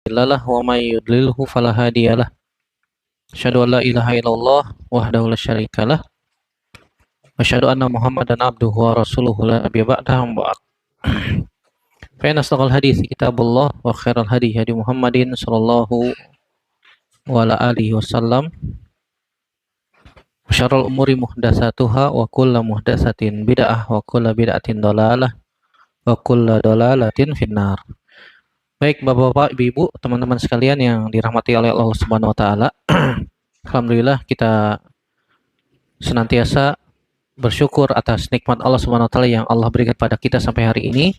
مضل له ومن يضلله فلا هادي له أشهد أن لا إله إلا الله وحده لا شريك له وأشهد أن محمدا عبده ورسوله لا نبي بعده أما بعد فإن أصدق الحديث كتاب الله وخير الهدي هدي محمد صلى الله عليه وسلم وشر الأمور محدثاتها وكل محدثة بدعة وكل بدعة ضلالة وكل ضلالة في النار. Baik Bapak-bapak, Ibu-ibu, teman-teman sekalian yang dirahmati oleh Allah Subhanahu wa taala. Alhamdulillah kita senantiasa bersyukur atas nikmat Allah Subhanahu wa taala yang Allah berikan pada kita sampai hari ini,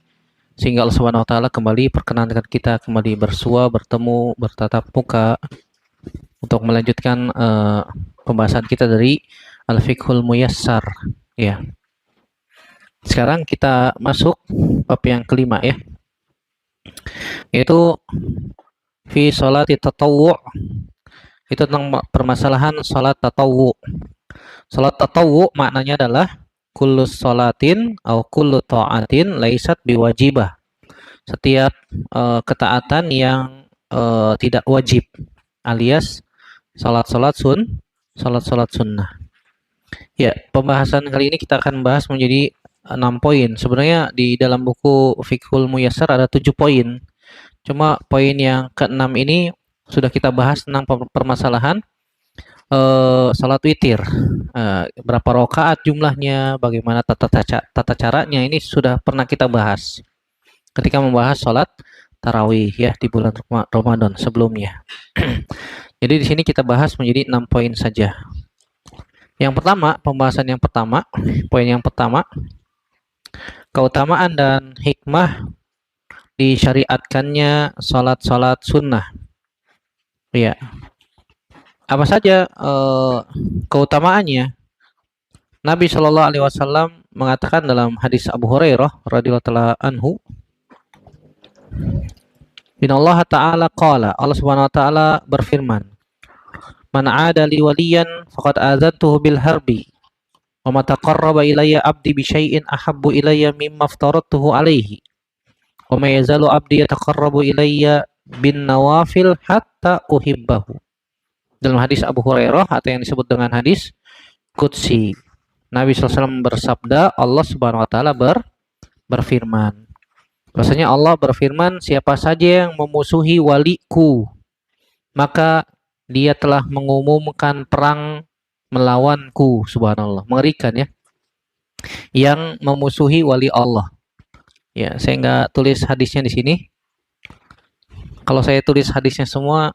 sehingga Allah Subhanahu wa taala kembali perkenankan kita kembali bersua, bertemu, bertatap muka untuk melanjutkan pembahasan kita dari Al-Fiqhul Muyassar ya. Sekarang kita masuk bab yang kelima ya, yaitu fi sholati tatawwu'. Itu tentang permasalahan salat tatawwu'. Salat tatawwu' maknanya adalah kullu sholatin atau kullu ta'atin laisat biwajibah. Setiap ketaatan yang tidak wajib, alias salat-salat sunnah. Ya, pembahasan kali ini kita akan bahas menjadi 6 poin. Sebenarnya di dalam buku Fiqhul Muyassar ada 7 poin. Cuma poin yang ke-6 ini sudah kita bahas tentang permasalahan salat witir. Berapa rakaat jumlahnya, bagaimana tata caranya, ini sudah pernah kita bahas ketika membahas salat tarawih ya di bulan Ramadan sebelumnya. Jadi di sini kita bahas menjadi 6 poin saja. Yang pertama, poin yang pertama, keutamaan dan hikmah disyariatkannya salat-salat sunnah. Ya. Apa saja keutamaannya? Nabi Shallallahu alaihi wasallam mengatakan dalam hadis Abu Hurairah radhiyallahu anhu, Innallaha ta'ala qala, Allah Subhanahu wa taala berfirman, Man 'ada li waliyan faqad adzantuhu bil harbi wa ma taqarraba ilayya 'abdi bi syai'in ahabbu ilayya mimma aftaradtuhu alaihi wa ma yazalu 'abdi yataqarrabu ilayya bin nawafil hatta uhibbahu. Dalam hadis Abu Hurairah atau yang disebut dengan hadis Qudsi, Nabi SAW bersabda, Allah Subhanahu wa taala berfirman. Bahwasanya Allah berfirman, siapa saja yang memusuhi waliku, maka dia telah mengumumkan perang melawanku. Subhanallah, mengerikan ya. Yang memusuhi wali Allah. Ya, saya nggak tulis hadisnya di sini. Kalau saya tulis hadisnya semua,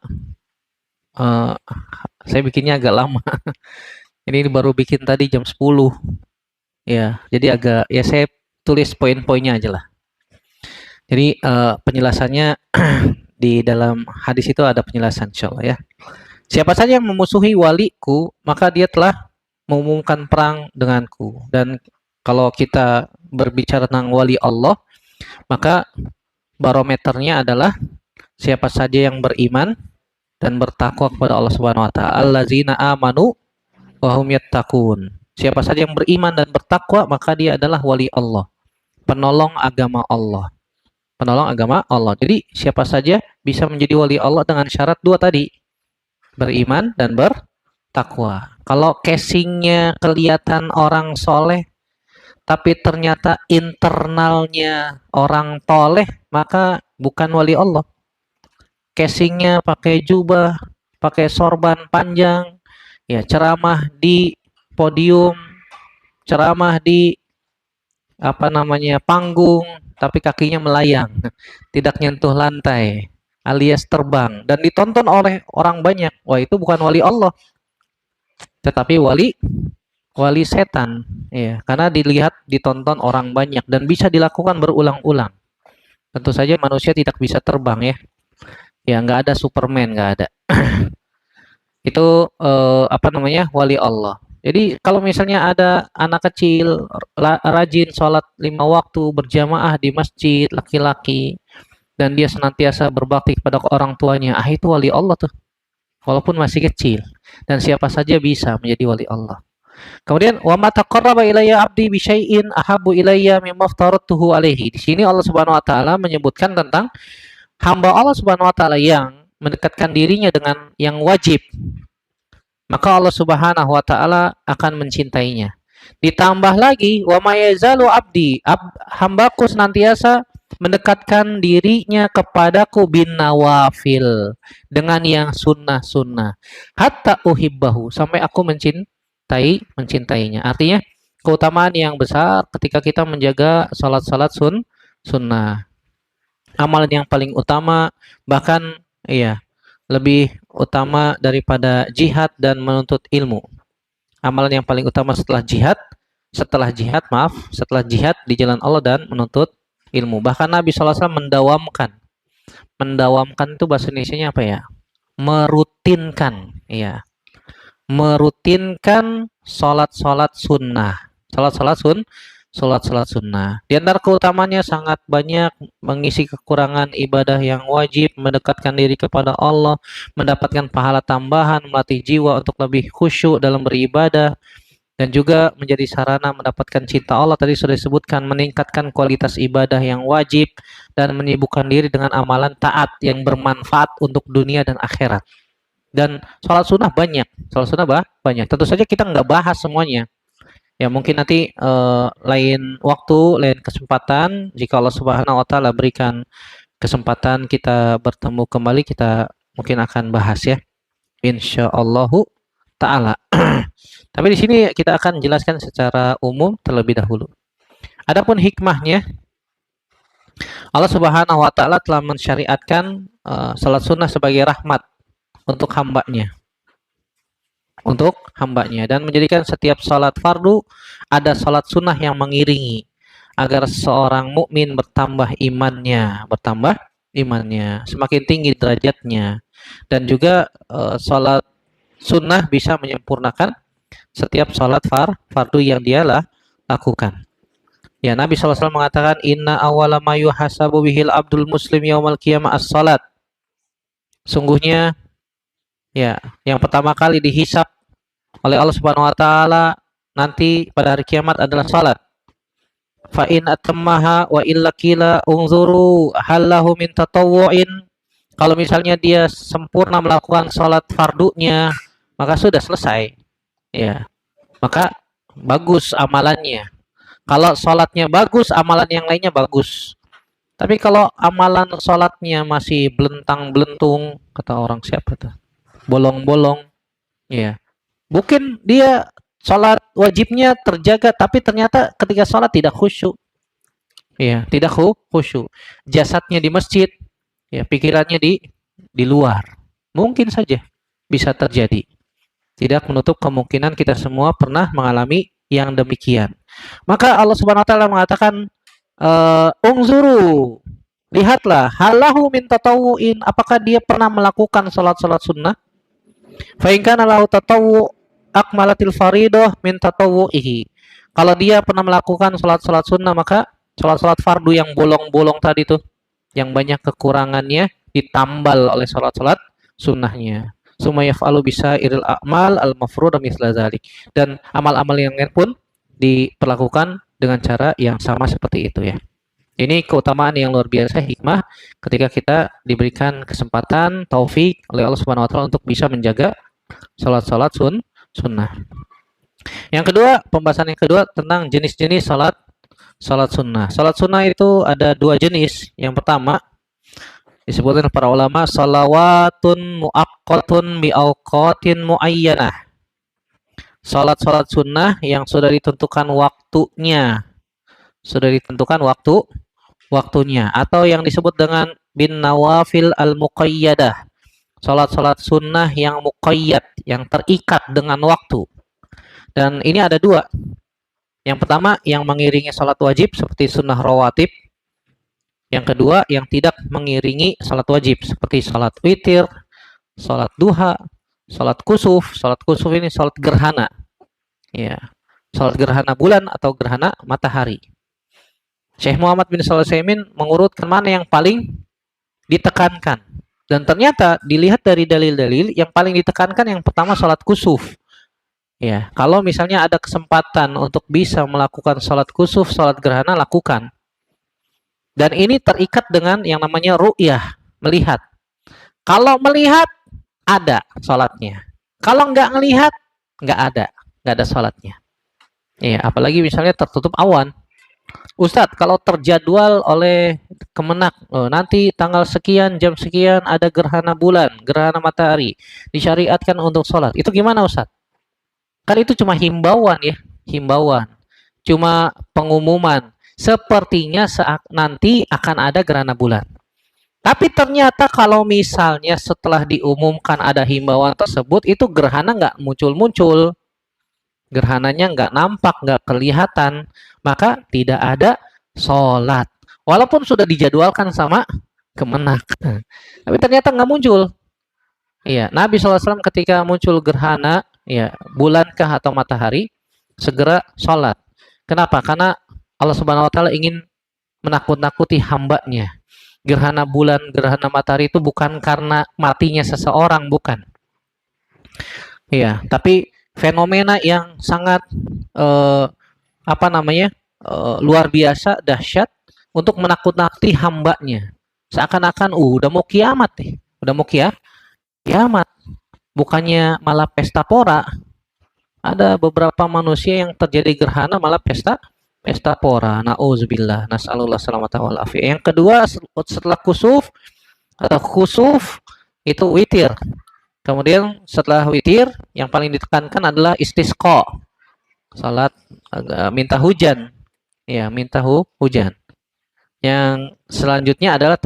saya bikinnya agak lama. Ini baru bikin tadi jam 10. Ya, jadi agak, ya saya tulis poin-poinnya aja lah. Jadi penjelasannya di dalam hadis itu ada penjelasan insyaallah ya. Siapa saja yang memusuhi waliku, maka dia telah mengumumkan perang denganku. Dan kalau kita berbicara tentang wali Allah, maka barometernya adalah siapa saja yang beriman dan bertakwa kepada Allah Subhanahu wa taala. Allazina amanu wa hum yattaqun. Siapa saja yang beriman dan bertakwa, maka dia adalah wali Allah, penolong agama Allah. Penolong agama Allah. Jadi siapa saja bisa menjadi wali Allah dengan syarat 2 tadi, beriman dan bertakwa. Kalau casingnya kelihatan orang soleh, tapi ternyata internalnya orang toleh, maka bukan wali Allah. Casingnya pakai jubah, pakai sorban panjang, ya ceramah di podium, ceramah di panggung, tapi kakinya melayang, tidak nyentuh lantai, alias terbang, dan ditonton oleh orang banyak. Wah, itu bukan wali Allah, tetapi wali setan, ya, karena ditonton orang banyak dan bisa dilakukan berulang-ulang. Tentu saja manusia tidak bisa terbang ya, nggak ada Superman, nggak ada. Itu wali Allah. Jadi kalau misalnya ada anak kecil rajin sholat 5 waktu berjamaah di masjid, laki-laki, dan dia senantiasa berbakti kepada orang tuanya, itu wali Allah tuh, walaupun masih kecil. Dan siapa saja bisa menjadi wali Allah. Kemudian wa ma taqarraba ilayya 'abdi bi syai'in ahabbu ilayya mimma aftaradtuhu alaihi. Di sini Allah Subhanahu wa taala menyebutkan tentang hamba Allah Subhanahu wa taala yang mendekatkan dirinya dengan yang wajib, maka Allah Subhanahu wa taala akan mencintainya. Ditambah lagi wa mayazalu abdi, hambaku senantiasa mendekatkan dirinya kepadaku bin nawafil, dengan yang sunnah-sunnah, hatta uhibbahu, sampai aku mencintainya. Artinya keutamaan yang besar ketika kita menjaga salat-salat sunnah. Amalan yang paling utama, bahkan iya, lebih utama daripada jihad dan menuntut ilmu. Amalan yang paling utama setelah jihad di jalan Allah dan menuntut ilmu. Bahkan Nabi SAW mendawamkan itu bahasa Indonesianya apa ya? Merutinkan, ya. Merutinkan salat-salat sunnah. Salat-salat sunnah. Di antara keutamanya sangat banyak, mengisi kekurangan ibadah yang wajib, mendekatkan diri kepada Allah, mendapatkan pahala tambahan, melatih jiwa untuk lebih khusyuk dalam beribadah, dan juga menjadi sarana mendapatkan cinta Allah. Tadi sudah disebutkan, meningkatkan kualitas ibadah yang wajib, dan menyibukkan diri dengan amalan taat yang bermanfaat untuk dunia dan akhirat. Dan sholat sunnah banyak. Tentu saja kita nggak bahas semuanya. Ya mungkin nanti lain waktu, lain kesempatan, jika Allah Subhanahu wa taala berikan kesempatan kita bertemu kembali, kita mungkin akan bahas ya. Insyaallahu taala. Tapi di sini kita akan jelaskan secara umum terlebih dahulu. Adapun hikmahnya, Allah Subhanahu wa taala telah mensyariatkan salat sunnah sebagai rahmat untuk hambanya. Dan menjadikan setiap salat fardu ada salat sunnah yang mengiringi, agar seorang mukmin bertambah imannya, semakin tinggi derajatnya, dan juga salat sunnah bisa menyempurnakan setiap salat fardu yang dia lakukan. Ya, Nabi SAW mengatakan, inna awwala ma yuhasabu bihil abdul muslim yaumal qiyamah as-salat. Sungguhnya ya, yang pertama kali dihisab oleh Allah Subhanahu wa taala nanti pada hari kiamat adalah salat. Fa in atammaha wa illa qila unzuru halahu min tatawwu'in. Kalau misalnya dia sempurna melakukan salat fardunya, maka sudah selesai. Ya. Maka bagus amalannya. Kalau salatnya bagus, amalan yang lainnya bagus. Tapi kalau amalan salatnya masih belentang-belentung, kata orang siapa tuh? Bolong-bolong. Ya. Mungkin dia salat wajibnya terjaga, tapi ternyata ketika salat tidak khusyuk. Ya, tidak khusyuk. Jasadnya di masjid, ya, pikirannya di luar. Mungkin saja bisa terjadi. Tidak menutup kemungkinan kita semua pernah mengalami yang demikian. Maka Allah Subhanahu wa taala mengatakan, "Ungzuru, lihatlah, halahu min tatawu'in, apakah dia pernah melakukan salat-salat sunnah? Fa in kana lahu tatawwu' akmalatil faridah min tatawwu'ihi." Kalau dia pernah melakukan salat-salat sunnah, maka salat-salat fardu yang bolong-bolong tadi tuh, yang banyak kekurangannya, ditambal oleh salat-salat sunnahnya. Summa yaf'alu bisairil a'mal al-mafruḍah mithla dzalik. Dan amal-amal yang lain pun diperlakukan dengan cara yang sama seperti itu ya. Ini keutamaan yang luar biasa, hikmah ketika kita diberikan kesempatan, taufik oleh Allah Subhanahu wa taala untuk bisa menjaga salat-salat sunnah. Yang kedua, pembahasan yang kedua tentang jenis-jenis salat sunnah. Salat sunnah itu ada dua jenis. Yang pertama disebutkan para ulama, salawatun muaqqatun bi awqatin muayyanah. Salat-salat sunnah yang sudah ditentukan waktunya. Waktunya, atau yang disebut dengan bin nawafil al-muqayyadah. Salat-salat sunnah yang muqayyad, yang terikat dengan waktu. Dan ini ada dua. Yang pertama, yang mengiringi salat wajib seperti sunnah rawatib. Yang kedua, yang tidak mengiringi salat wajib seperti salat witir, salat duha, salat kusuf. Salat kusuf ini salat gerhana. Ya, salat gerhana bulan atau gerhana matahari. Syekh Muhammad bin Shalih Al-Utsaimin mengurutkan mana yang paling ditekankan. Dan ternyata dilihat dari dalil-dalil, yang paling ditekankan yang pertama salat kusuf. Ya, kalau misalnya ada kesempatan untuk bisa melakukan salat kusuf, salat gerhana, lakukan. Dan ini terikat dengan yang namanya ru'yah. melihat. Kalau melihat, ada sholatnya. Kalau nggak melihat, nggak ada sholatnya. Iya, apalagi misalnya tertutup awan. Ustadz, kalau terjadwal oleh Kemenak, nanti tanggal sekian, jam sekian ada gerhana bulan, gerhana matahari, disyariatkan untuk sholat. Itu gimana Ustadz? Kan itu cuma himbauan ya, himbauan. Cuma pengumuman. Sepertinya nanti akan ada gerhana bulan. Tapi ternyata kalau misalnya setelah diumumkan ada himbauan tersebut, itu gerhana nggak muncul-muncul. Gerhananya nggak nampak, nggak kelihatan, maka tidak ada sholat. Walaupun sudah dijadwalkan sama Kemenak. Tapi ternyata nggak muncul. Iya, Nabi SAW ketika muncul gerhana, ya, bulankah atau matahari, segera sholat. Kenapa? Karena Allah Subhanahu Wa Taala ingin menakut-nakuti hambanya. Gerhana bulan, gerhana matahari itu bukan karena matinya seseorang, bukan. Iya, tapi fenomena yang sangat luar biasa, dahsyat untuk menakut-nakuti hambanya. Seakan-akan udah mau kiamat nih, udah mau kiamat. Bukannya malah pesta pora. Ada beberapa manusia yang terjadi gerhana malah pesta pora. Nauzubillah, nasallallahu salamata wal afiyah. Yang kedua, setelah kusuf atau khusuf itu witir. Kemudian setelah witir yang paling ditekankan adalah istisqa. Salat minta hujan. Ya, minta hujan. Yang selanjutnya adalah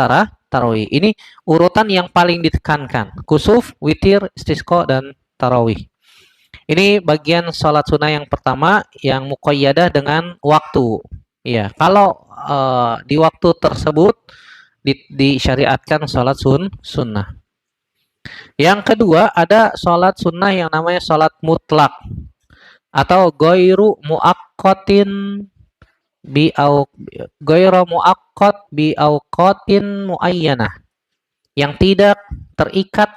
tarawih. Ini urutan yang paling ditekankan. Kusuf, witir, istisqa, dan tarawih. Ini bagian sholat sunnah yang pertama yang muqayyadah dengan waktu. Ya, kalau di waktu tersebut disyariatkan sholat sunnah. Yang kedua ada sholat sunnah yang namanya sholat mutlak atau goiru muaqqatin goiru muaqqat bi auqatin muayyanah, yang tidak terikat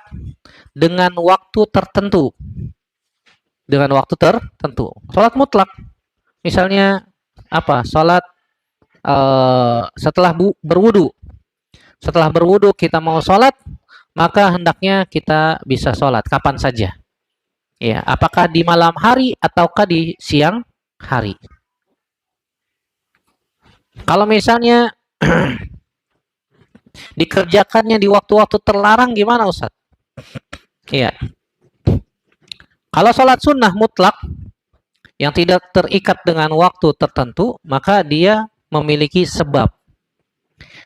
dengan waktu tertentu. Dengan waktu tertentu. Sholat mutlak. Misalnya apa? Sholat setelah berwudu. Setelah berwudu kita mau sholat, maka hendaknya kita bisa sholat kapan saja. Ya, apakah di malam hari ataukah di siang hari. Kalau misalnya dikerjakannya di waktu-waktu terlarang gimana Ustaz? Iya. Kalau sholat sunnah mutlak yang tidak terikat dengan waktu tertentu, maka dia memiliki sebab.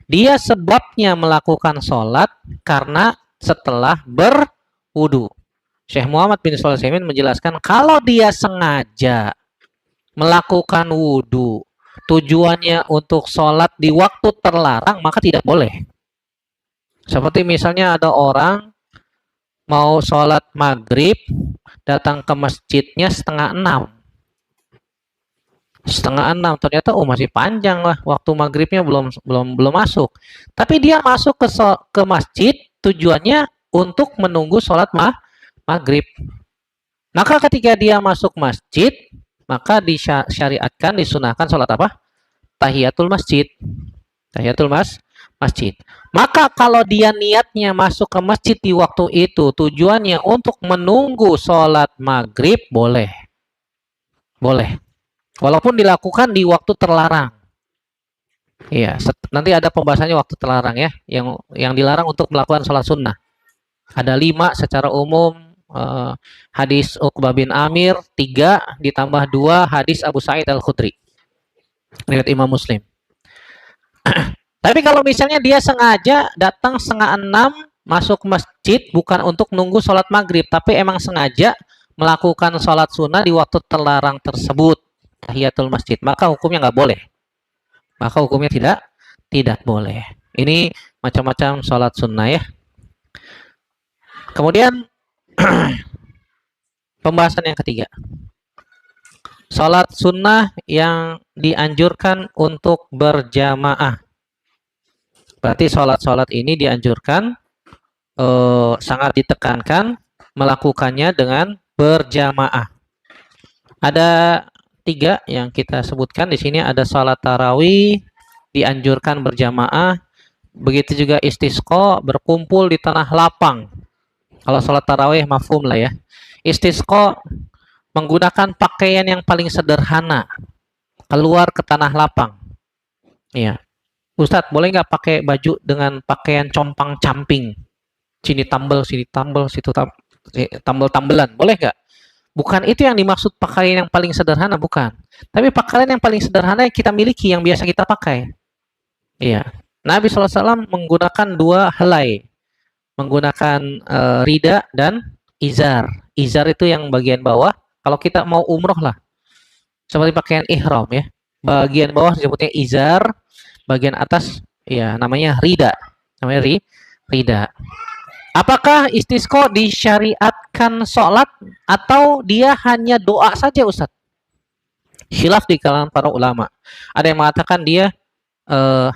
Dia sebabnya melakukan sholat karena setelah berwudu. Syekh Muhammad bin Shalih Al Utsaimin menjelaskan kalau dia sengaja melakukan wudu, tujuannya untuk sholat di waktu terlarang, maka tidak boleh. Seperti misalnya ada orang mau sholat maghrib, datang ke masjidnya setengah 6. Setengah 6, ternyata masih panjang lah, waktu maghribnya belum masuk. Tapi dia masuk ke masjid tujuannya untuk menunggu sholat maghrib. Maka ketika dia masuk masjid, maka disyariatkan, disunahkan sholat apa? Tahiyatul masjid. Tahiyatul masjid. Maka kalau dia niatnya masuk ke masjid di waktu itu, tujuannya untuk menunggu sholat maghrib, boleh. Boleh. Walaupun dilakukan di waktu terlarang. Iya, nanti ada pembahasannya waktu terlarang ya, yang dilarang untuk melakukan sholat sunnah. Ada 5 secara umum, hadis Uqbah bin Amir, 3 ditambah 2 hadis Abu Sa'id Al-Khudri. Riwayat Imam Muslim. Tapi kalau misalnya dia sengaja datang setengah 6 masuk masjid bukan untuk nunggu sholat maghrib, tapi emang sengaja melakukan sholat sunnah di waktu terlarang tersebut, tahiyatul masjid, maka hukumnya nggak boleh. Maka hukumnya tidak boleh. Ini macam-macam sholat sunnah ya. Kemudian pembahasan yang ketiga, sholat sunnah yang dianjurkan untuk berjamaah. Berarti sholat ini dianjurkan, sangat ditekankan melakukannya dengan berjamaah. Ada 3 yang kita sebutkan di sini. Ada sholat tarawih dianjurkan berjamaah, Begitu juga istisqa berkumpul di tanah lapang. Kalau sholat tarawih mafhum lah ya. Istisqa menggunakan pakaian yang paling sederhana, keluar ke tanah lapang. Iya. Ustadz, boleh nggak pakai baju dengan pakaian compang-camping? Sini tambel, situ tambel-tambelan. Boleh nggak? Bukan itu yang dimaksud pakaian yang paling sederhana, bukan. Tapi pakaian yang paling sederhana yang kita miliki, yang biasa kita pakai. Iya. Nabi SAW menggunakan dua helai. Menggunakan rida dan izar. Izar itu yang bagian bawah. Kalau kita mau umroh lah. Seperti pakaian ihram ya. Bagian bawah disebutnya izar. Bagian atas ya namanya rida. Namanya rida. Apakah istisqa disyariatkan sholat atau dia hanya doa saja, Ustaz? Khilaf di kalangan para ulama. Ada yang mengatakan dia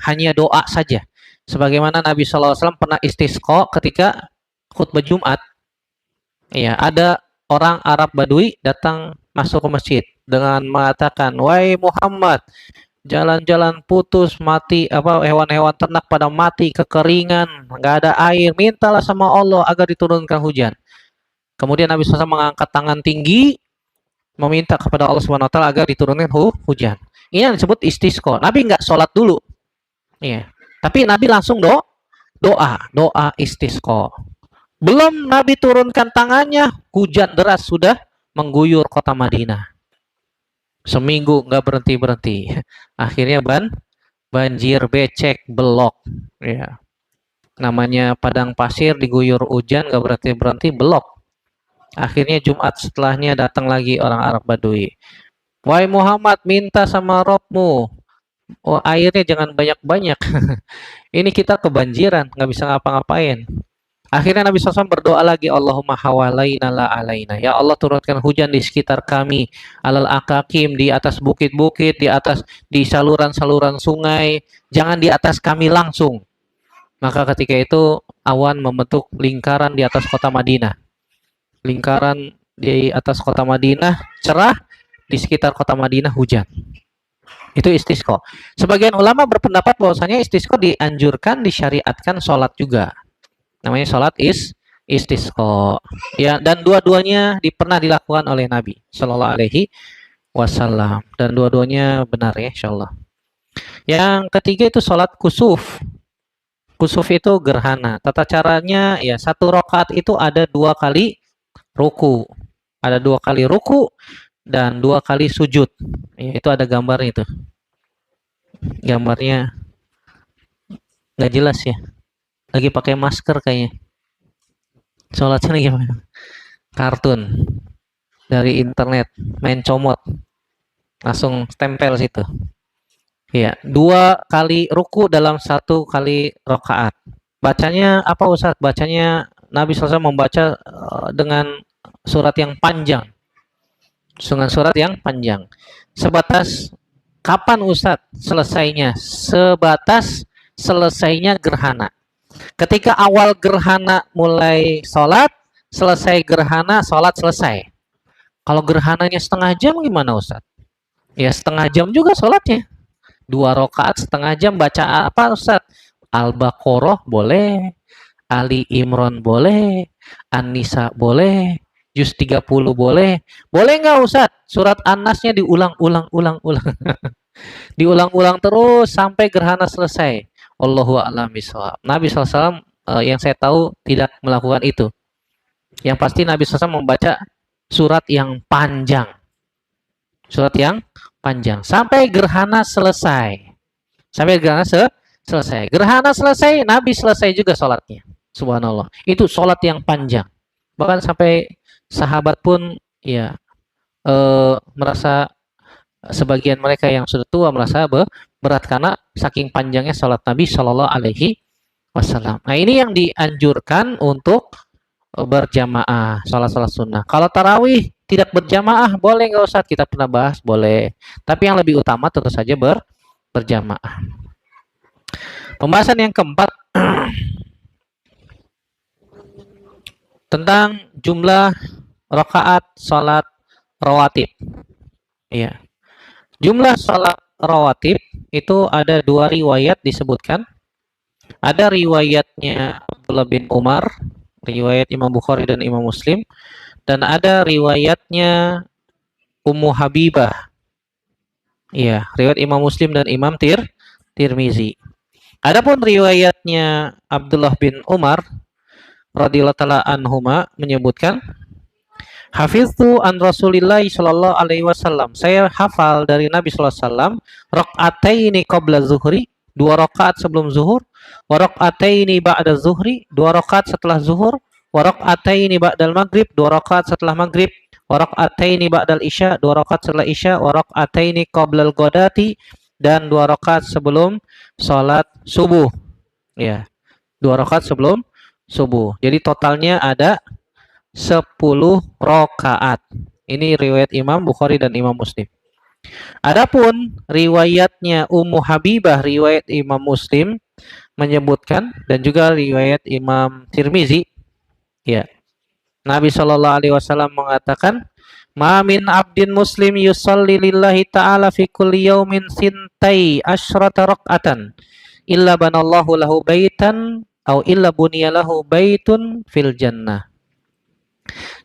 hanya doa saja. Sebagaimana Nabi SAW pernah istisqa ketika khutbah Jumat. Ya, ada orang Arab Badui datang masuk ke masjid dengan mengatakan, "Wahai Muhammad, jalan-jalan putus, mati hewan-hewan ternak pada mati, kekeringan, nggak ada air, mintalah sama Allah agar diturunkan hujan." Kemudian Nabi SAW mengangkat tangan tinggi meminta kepada Allah Subhanahu wa taala agar diturunkan hujan. Ini yang disebut istisqa. Nabi nggak sholat dulu. Iya. Tapi Nabi langsung doa istisqa. Belum Nabi turunkan tangannya, hujan deras sudah mengguyur kota Madinah. Seminggu nggak berhenti-berhenti. Akhirnya banjir, becek, belok. Ya. Namanya padang pasir diguyur hujan nggak berhenti-berhenti, belok. Akhirnya Jumat setelahnya datang lagi orang Arab Badui. "Wahai Muhammad, minta sama Robmu. Oh, airnya jangan banyak-banyak. Ini kita kebanjiran, nggak bisa ngapa-ngapain." Akhirnya Nabi SAW berdoa lagi, "Allahumma hawalaina la alaina." Ya Allah, turunkan hujan di sekitar kami, alal akakim, di atas bukit-bukit, di saluran-saluran sungai, jangan di atas kami langsung. Maka ketika itu awan membentuk lingkaran di atas kota Madinah. Lingkaran di atas kota Madinah cerah, di sekitar kota Madinah hujan. Itu istisqa. Sebagian ulama berpendapat bahwasanya istisqa dianjurkan, disyariatkan sholat juga. Namanya sholat istisqa. Ya, dan dua-duanya pernah dilakukan oleh Nabi Shallallahu Alaihi Wasallam, dan dua-duanya benar ya, insyaallah. Yang ketiga itu sholat kusuf. Kusuf itu gerhana. Tata caranya ya, satu rakaat itu ada 2 kali ruku, ada 2 kali ruku dan 2 kali sujud. Ya, itu ada gambarnya itu. Gambarnya nggak jelas ya. Lagi pakai masker kayaknya. Sholatnya gimana? Kartun dari internet, main comot, langsung tempel situ. Ya, 2 kali ruku dalam 1 kali rakaat. Bacanya apa Ustaz? Bacanya Nabi SAW membaca dengan surat yang panjang. Dengan surat yang panjang. Sebatas kapan Ustaz selesainya? Sebatas selesainya gerhana. Ketika awal gerhana mulai sholat, selesai gerhana, sholat selesai. Kalau gerhananya setengah jam gimana Ustaz? Ya setengah jam juga sholatnya. 2 rakaat setengah jam, baca apa Ustaz? Al-Baqarah boleh, Ali Imran boleh, An-Nisa boleh, Juz 30 boleh. Boleh nggak Ustaz? Surat An-Nasnya diulang-ulang. Diulang-ulang terus sampai gerhana selesai. Allahu a'lam bishawab. Nabi SAW yang saya tahu tidak melakukan itu. Yang pasti Nabi SAW membaca surat yang panjang. Surat yang panjang. Sampai gerhana selesai. Sampai gerhana selesai. Gerhana selesai, Nabi selesai juga sholatnya. Subhanallah. Itu sholat yang panjang. Bahkan sampai sahabat pun ya merasa, sebagian mereka yang sudah tua merasa berat karena saking panjangnya sholat Nabi Shallallahu Alaihi Wasallam. Nah ini yang dianjurkan untuk berjamaah, sholat sunnah. Kalau tarawih tidak berjamaah boleh nggak Ustaz? Kita pernah bahas boleh. Tapi yang lebih utama tentu saja berjamaah. Pembahasan yang keempat tentang jumlah rakaat sholat rawatib. Iya. Jumlah sholat rawatib itu ada 2 riwayat disebutkan. Ada riwayatnya Abdullah bin Umar, riwayat Imam Bukhari dan Imam Muslim, dan ada riwayatnya Ummu Habibah. Iya, riwayat Imam Muslim dan Imam Tirmizi. Adapun riwayatnya Abdullah bin Umar radhiyallahu taala anhuma menyebutkan, Hafiztu an Rasulillah sallallahu alaihi wasallam. Saya hafal dari Nabi sallallahu alaihi wasallam rakaataini qabla zuhri, 2 rakaat sebelum zuhur, wa rakaataini ba'da zuhri, 2 rakaat setelah zuhur, wa rakaataini ba'dal maghrib, 2 rakaat setelah maghrib, wa rakaataini ba'dal isya, 2 rakaat setelah isya, wa rakaataini qablal ghadati, dan 2 rakaat sebelum salat subuh. Ya, 2 rakaat sebelum subuh. Jadi totalnya ada 10 rakaat. Ini riwayat Imam Bukhari dan Imam Muslim. Adapun riwayatnya Ummu Habibah, riwayat Imam Muslim menyebutkan, dan juga riwayat Imam Tirmizi, ya, Nabi Shallallahu Alaihi Wasallam mengatakan, "Ma min abdin muslim yusalli lillahi ta'ala fi kulli yaumin sintai asyrata rak'atan illa banallahu lahu baitan au illa buniya lahu baitun fil jannah."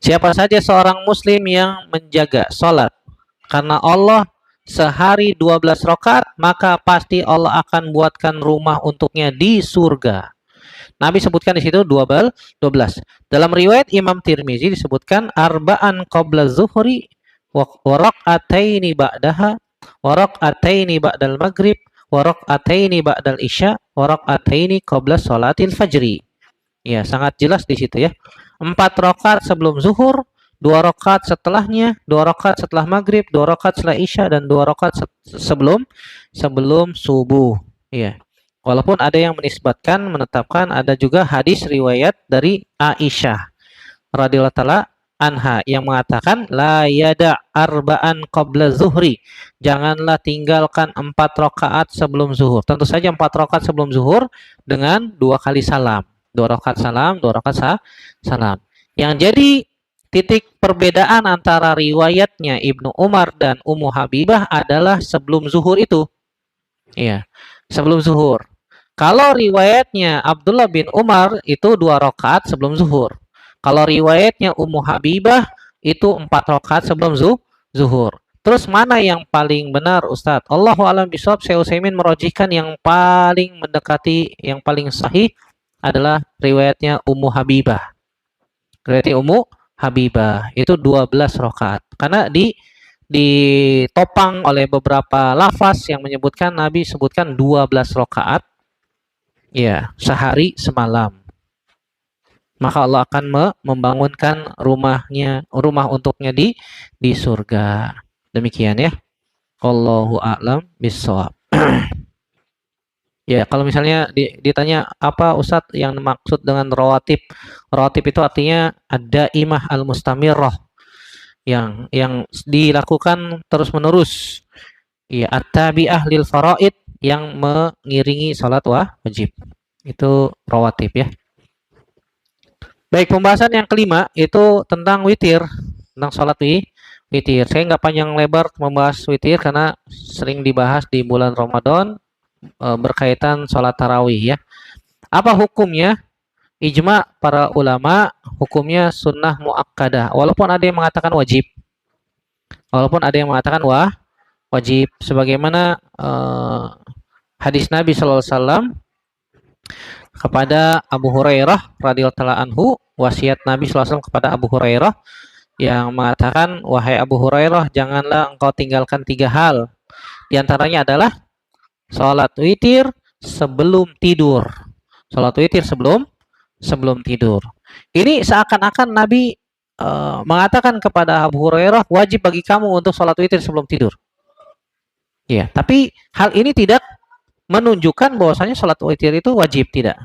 Siapa saja seorang muslim yang menjaga salat karena Allah sehari 12 rakaat, maka pasti Allah akan buatkan rumah untuknya di surga. Nabi sebutkan di situ 12. Dalam riwayat Imam Tirmizi disebutkan arba'an qabla zuhri wa rak'ataini ba'daha wa rak'ataini ba'dal maghrib wa rak'ataini ba'dal isya wa rak'ataini qabla salatil fajri. Ya, sangat jelas di situ ya. 4 rakaat sebelum zuhur, 2 rakaat setelahnya, 2 rakaat setelah maghrib, 2 rakaat setelah isya, dan 2 rakaat sebelum subuh. Ya. Walaupun ada yang menetapkan ada juga hadis riwayat dari Aisyah radhiyallahu taala anha yang mengatakan la yada arba'an qabla zuhri. Janganlah tinggalkan 4 rakaat sebelum zuhur. Tentu saja 4 rakaat sebelum zuhur dengan 2 kali salam. 2 rakaat salam, 2 rakaat salam. Yang jadi titik perbedaan antara riwayatnya Ibnu Umar dan Ummu Habibah adalah sebelum zuhur itu. Iya, sebelum zuhur. Kalau riwayatnya Abdullah bin Umar itu 2 rakaat sebelum zuhur. Kalau riwayatnya Ummu Habibah itu 4 rakaat sebelum zuhur. Terus mana yang paling benar, Ustadz? Allahu a'lam bishawab. Syekh Utsaimin merojihkan yang paling mendekati, yang paling sahih adalah riwayatnya Ummu Habibah. Riwayatnya Ummu Habibah itu 12 rakaat. Karena ditopang oleh beberapa lafaz yang menyebutkan Nabi sebutkan 12 rakaat. Ya, sehari semalam. Maka Allah akan membangunkan rumah untuknya di surga. Demikian ya. Allahu a'lam bishawab. Ya, kalau misalnya ditanya apa Ustadz yang maksud dengan rawatib? Rawatib itu artinya ada imah al-mustamirrah yang dilakukan terus-menerus. Ya, at-tabi'ah lil faraid, yang mengiringi salat wajib. Itu rawatib ya. Baik, pembahasan yang kelima itu tentang witir, tentang salat witir. Saya nggak panjang lebar membahas witir karena sering dibahas di bulan Ramadan berkaitan sholat tarawih ya. Apa hukumnya? Ijma para ulama hukumnya sunnah muakkadah. Walaupun ada yang mengatakan wajib. Wajib. Sebagaimana hadis Nabi SAW kepada Abu Hurairah radhiyallahu anhu, wasiat Nabi SAW kepada Abu Hurairah yang mengatakan, wahai Abu Hurairah, janganlah engkau tinggalkan 3 hal. Di antaranya adalah salat witir sebelum tidur. Salat witir sebelum tidur. Ini seakan-akan Nabi mengatakan kepada Abu Hurairah, wajib bagi kamu untuk salat witir sebelum tidur. Ya, tapi hal ini tidak menunjukkan bahwasanya salat witir itu wajib, tidak.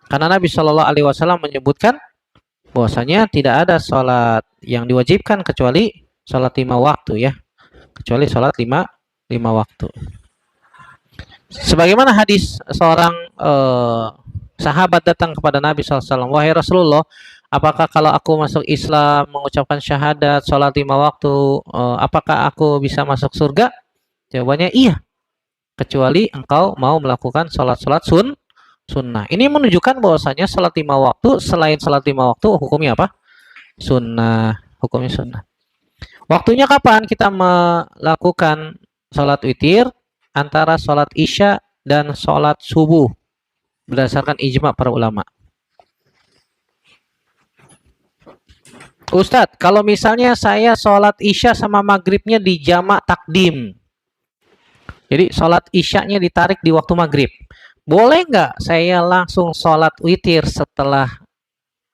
Karena Nabi Shallallahu Alaihi Wasallam menyebutkan bahwasanya tidak ada salat yang diwajibkan kecuali salat 5 waktu ya. Kecuali salat 5 waktu. Sebagaimana hadis seorang sahabat datang kepada Nabi SAW, wahai Rasulullah, apakah kalau aku masuk Islam, mengucapkan syahadat, sholat 5 waktu, apakah aku bisa masuk surga? Jawabannya iya, kecuali engkau mau melakukan sholat sunnah. Ini menunjukkan bahwasanya salat 5 waktu, selain salat 5 waktu hukumnya apa? Sunnah. Hukumnya sunnah. Waktunya kapan kita melakukan salat witir? Antara salat isya dan salat subuh berdasarkan ijma para ulama. Ustadz, kalau misalnya saya sholat isya sama maghribnya di jamak takdim, jadi sholat isyanya ditarik di waktu maghrib, boleh nggak saya langsung sholat witir setelah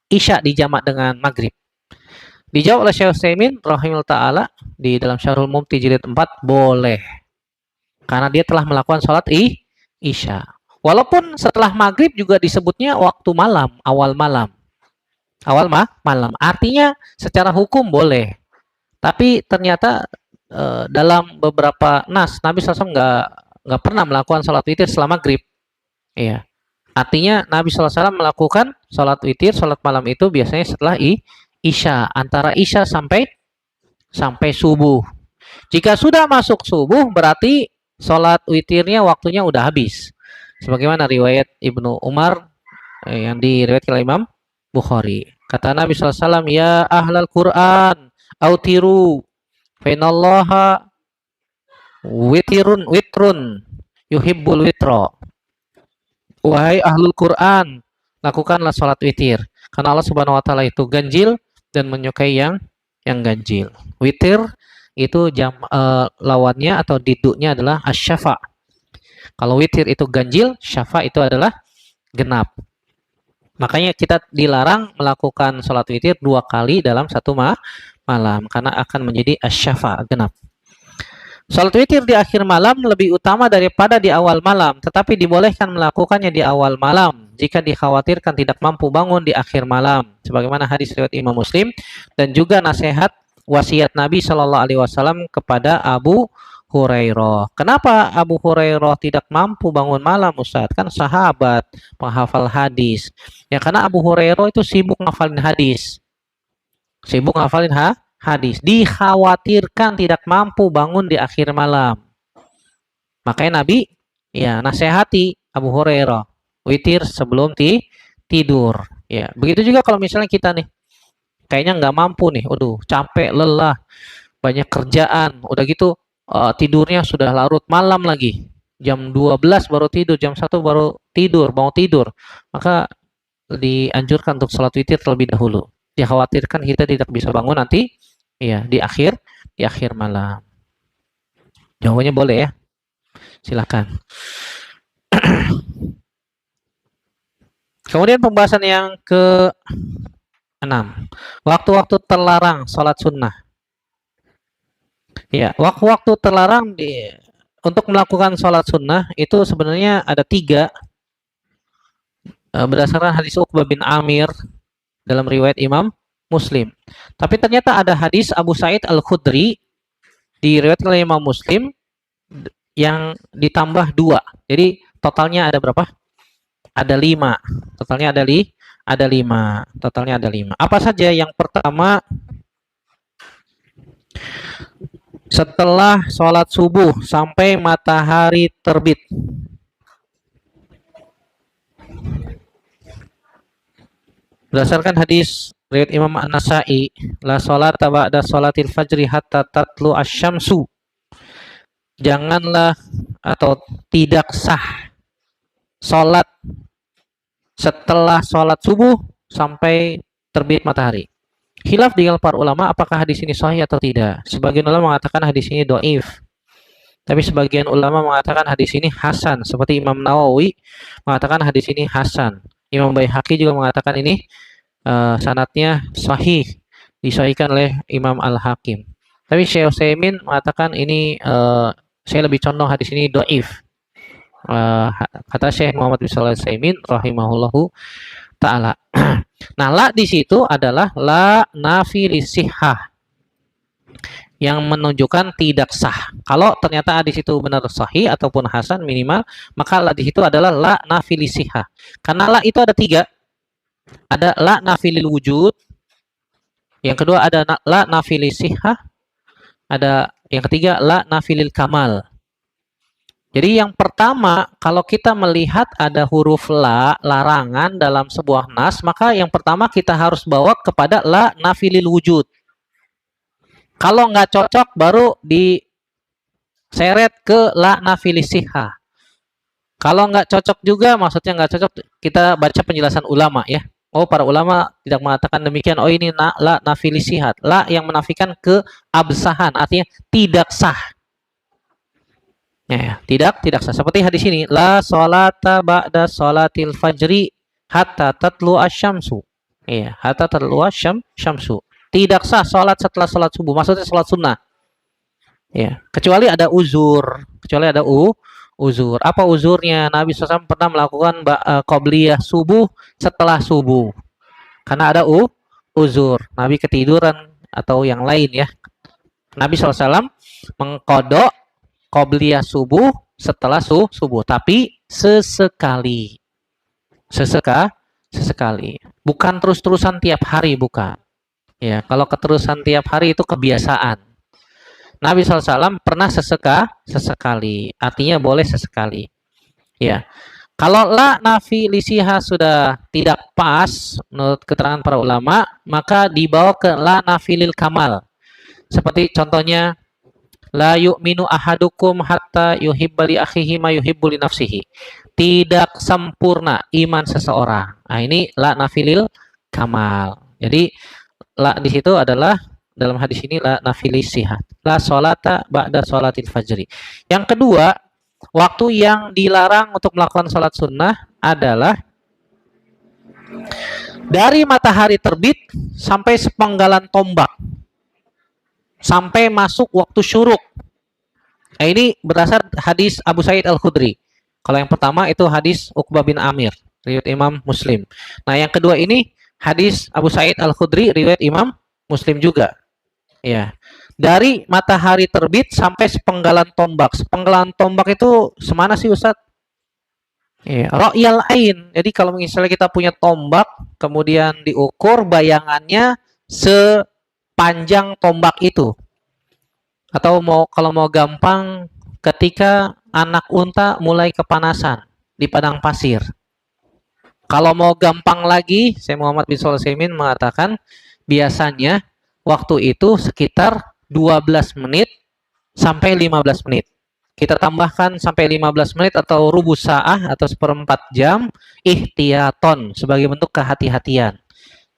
isya di jamak dengan maghrib? Dijawab oleh Syekh Utsaimin rahimahullah ta'ala di dalam Syarhul Mumti jilid 4, boleh. Karena dia telah melakukan sholat isya. Walaupun setelah maghrib juga disebutnya waktu malam, awal malam. Malam. Artinya secara hukum boleh. Tapi ternyata dalam beberapa nas Nabi SAW nggak pernah melakukan sholat witir setelah maghrib. Iya. Artinya Nabi SAW melakukan sholat witir, sholat malam itu biasanya setelah isya, antara isya sampai subuh. Jika sudah masuk subuh berarti sholat witirnya waktunya udah habis. Sebagaimana riwayat Ibnu Umar yang diriwayatkan oleh Imam Bukhari. Kata Nabi SAW, ya ahlal Quran, autiru, fainallaha witrun, yuhibbul witro. Wahai ahlul Quran, lakukanlah sholat witir. Karena Allah Subhanahu Wa Taala itu ganjil dan menyukai yang ganjil. Witir itu lawannya atau diduknya adalah asyafa. Kalau witir itu ganjil, syafa itu adalah genap. Makanya kita dilarang melakukan sholat witir 2 kali dalam satu malam karena akan menjadi asyafa, genap. Sholat witir di akhir malam lebih utama daripada di awal malam, tetapi dibolehkan melakukannya di awal malam jika dikhawatirkan tidak mampu bangun di akhir malam. Sebagaimana hadis riwayat Imam Muslim dan juga nasihat wasiat Nabi Shallallahu Alaihi Wasallam kepada Abu Hurairah. Kenapa Abu Hurairah tidak mampu bangun malam, Ustaz? Kan sahabat, penghafal hadis. Ya karena Abu Hurairah itu sibuk ngafalin hadis. Hadis. Dikhawatirkan tidak mampu bangun di akhir malam. Makanya Nabi ya nasihati Abu Hurairah witir sebelum tidur. Ya, begitu juga kalau misalnya kita nih kayaknya nggak mampu nih, aduh capek, lelah, banyak kerjaan, udah gitu tidurnya sudah larut malam lagi, jam 12 baru tidur, jam 1 baru tidur, mau tidur, maka dianjurkan untuk sholat witir terlebih dahulu. Dikhawatirkan kita tidak bisa bangun nanti ya di akhir malam. Jawabannya boleh ya, silakan. Kemudian pembahasan yang ke-6, waktu-waktu terlarang sholat sunnah. Ya, waktu-waktu terlarang untuk melakukan sholat sunnah itu sebenarnya ada 3 berdasarkan hadis Uqbah bin Amir dalam riwayat Imam Muslim. Tapi ternyata ada hadis Abu Sa'id Al-Khudri diriwayatkan oleh Imam Muslim yang ditambah 2. Jadi totalnya ada berapa? Ada 5. Totalnya ada 5. Totalnya ada 5. Apa saja? Yang pertama, setelah sholat subuh sampai matahari terbit. Berdasarkan hadis riwayat Imam An-Nasa'i, la sholata ba'da sholatil fajri hatta tatlu asy-syamsu. Janganlah atau tidak sah sholat setelah sholat subuh sampai terbit matahari. Khilaf di kalangan para ulama apakah hadis ini sahih atau tidak. Sebagian ulama mengatakan hadis ini dhaif. Tapi sebagian ulama mengatakan hadis ini hasan, seperti Imam Nawawi mengatakan hadis ini hasan. Imam Baihaqi juga mengatakan ini sanadnya sahih, disahihkan oleh Imam Al-Hakim. Tapi Syekh Utsaimin mengatakan ini saya lebih condong hadis ini dhaif. Kata Syekh Muhammad bin Shalih Al-Utsaimin rahimahullahu ta'ala. Nah, la di situ adalah la nafi lisihah, yang menunjukkan tidak sah. Kalau ternyata hadis itu benar sahih ataupun hasan minimal, maka la di situ adalah la nafi lisihah. Karena la itu ada 3. Ada la nafi lil wujud. Yang kedua ada la nafi lisihah. Ada yang ketiga la nafi lil kamal. Jadi yang pertama, kalau kita melihat ada huruf la, larangan dalam sebuah nas, maka yang pertama kita harus bawa kepada la nafilil wujud. Kalau nggak cocok, baru diseret ke la nafilisihah. Kalau nggak cocok juga, maksudnya nggak cocok, kita baca penjelasan ulama ya. Oh, para ulama tidak mengatakan demikian. Oh, ini la nafilisihat. La yang menafikan keabsahan, artinya tidak sah. Ya, tidak sah. Seperti hadis ini, la sholata ba'da sholatil fajri hatta tatlu asyamsu. Iya, hatta tatlu asyamsu. Tidak sah sholat setelah sholat subuh. Maksudnya sholat sunnah. Ya, kecuali ada uzur. Kecuali ada uzur. Apa uzurnya? Nabi SAW pernah melakukan qobliyah subuh setelah subuh. Karena ada uzur. Nabi ketiduran atau yang lain ya. Nabi SAW mengkodok qobliyah subuh setelah subuh, tapi sesekali. Sesekali. Bukan terus-terusan tiap hari, bukan. Ya, kalau keterusan tiap hari itu kebiasaan. Nabi SAW pernah sesekali. Artinya boleh sesekali. Ya. Kalau la nafi lisiha sudah tidak pas menurut keterangan para ulama, maka dibawa ke la nafilil kamal. Seperti contohnya la yu'minu ahadukum hatta yuhibba li akhihi ma yuhibbu li nafsihi. Tidak sempurna iman seseorang. Nah, ini la nafilil kamal. Jadi la di situ adalah dalam hadis ini la nafilis sihat. La sholata ba'da sholatil fajri. Yang kedua, waktu yang dilarang untuk melakukan sholat sunnah adalah dari matahari terbit sampai sepenggalan tombak. Sampai masuk waktu syuruk. Nah, ini berdasar hadis Abu Sa'id Al-Khudri. Kalau yang pertama itu hadis Uqbah bin Amir, riwayat Imam Muslim. Nah, yang kedua ini hadis Abu Sa'id Al-Khudri, riwayat Imam Muslim juga. Ya. Dari matahari terbit sampai sepenggalan tombak. Sepenggalan tombak itu semana sih Ustaz? Ya, ro'yal ain. Jadi kalau misalnya kita punya tombak, kemudian diukur bayangannya sepanjang tombak itu. Atau kalau mau gampang, ketika anak unta mulai kepanasan di padang pasir. Kalau mau gampang lagi, saya Muhammad bin Shalih Al-Utsaimin mengatakan biasanya waktu itu sekitar 12 menit sampai 15 menit. Kita tambahkan sampai 15 menit atau rubuh sa'ah atau seperempat jam ihtiyaton sebagai bentuk kehati-hatian.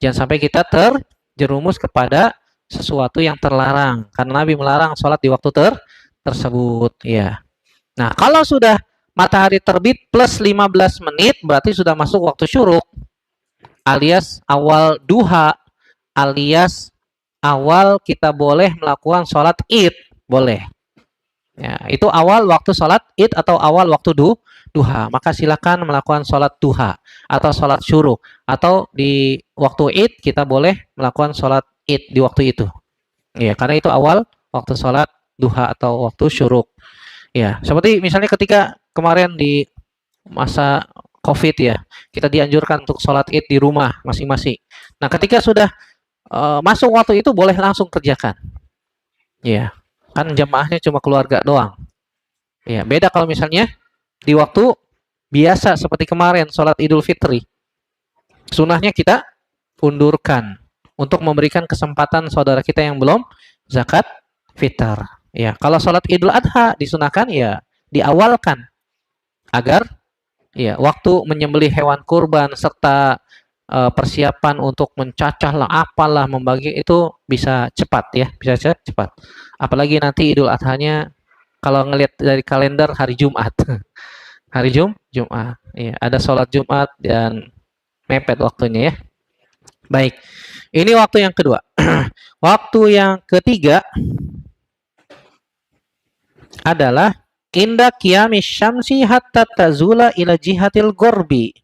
Jangan sampai kita terjerumus kepada sesuatu yang terlarang. Karena Nabi melarang sholat di waktu tersebut. Ya. Nah, kalau sudah matahari terbit plus 15 menit berarti sudah masuk waktu syuruk. Alias awal duha. Alias awal kita boleh melakukan sholat id. Boleh. Ya, itu awal waktu sholat id atau awal waktu duha. Maka silakan melakukan sholat duha atau sholat syuruk. Atau di waktu id kita boleh melakukan sholat id di waktu itu. Ya, karena itu awal waktu sholat duha atau waktu syuruk. Ya, seperti misalnya ketika kemarin di masa COVID ya, kita dianjurkan untuk sholat id di rumah masing-masing. Nah, ketika sudah masuk waktu itu boleh langsung kerjakan. Ya. Kan jamaahnya cuma keluarga doang. Ya, beda kalau misalnya di waktu biasa seperti kemarin sholat Idul Fitri. Sunnahnya kita undurkan untuk memberikan kesempatan saudara kita yang belum zakat fitar. Ya, kalau sholat Idul Adha disunahkan ya diawalkan agar ya waktu menyembelih hewan kurban serta persiapan untuk mencacah lah apalah membagi itu bisa cepat ya, bisa cepat. Apalagi nanti Idul Adhanya kalau ngelihat dari kalender hari Jumat. Hari Jumat. Ya, ada sholat Jumat dan mepet waktunya ya. Baik. Ini waktu yang kedua. Waktu yang ketiga adalah inda qiyamis syamsi hatta tazula ila jihatil gorbi.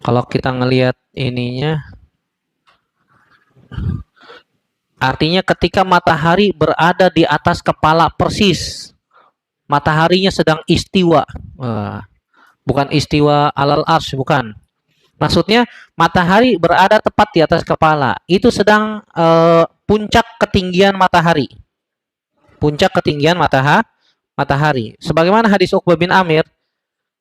Kalau kita ngelihat ininya, artinya ketika matahari berada di atas kepala persis, mataharinya sedang istiwa, bukan istiwa alal arsy, bukan. Maksudnya matahari berada tepat di atas kepala, itu sedang puncak ketinggian matahari. Puncak ketinggian matahari. Sebagaimana hadis Uqbah bin Amir,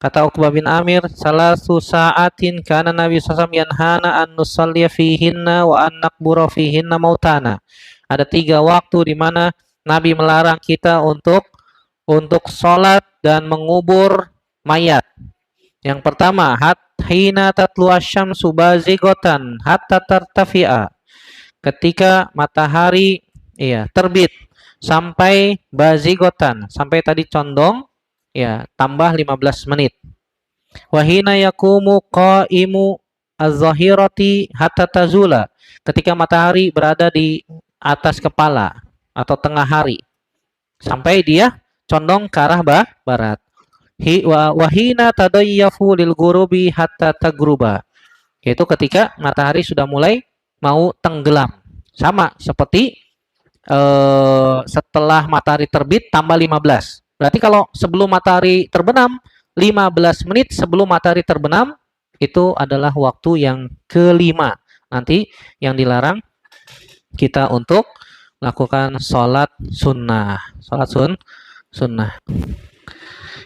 kata Uqbah bin Amir, salasu sa'atin kana Nabi SAW yanhana an nusalliya fihinna wa an nakbura fihinna mautana. Ada 3 waktu di mana Nabi melarang kita untuk sholat dan mengubur mayat. Yang pertama, hina tatlu asyamsu bazighatan hatta tartafi'a. Ketika matahari terbit sampai bazighatan, sampai tadi condong, tambah 15 menit. Wahina yakumu qaimu az-zahirati hatta tazula. Ketika matahari berada di atas kepala atau tengah hari sampai dia condong ke arah barat. Wahina tadayyafu lil ghurubi hatta tagruba. Yaitu ketika matahari sudah mulai mau tenggelam. Sama seperti setelah matahari terbit tambah 15. Berarti kalau sebelum matahari terbenam, 15 menit sebelum matahari terbenam, itu adalah waktu yang kelima. Nanti yang dilarang kita untuk lakukan sholat sunnah. Sholat sunnah.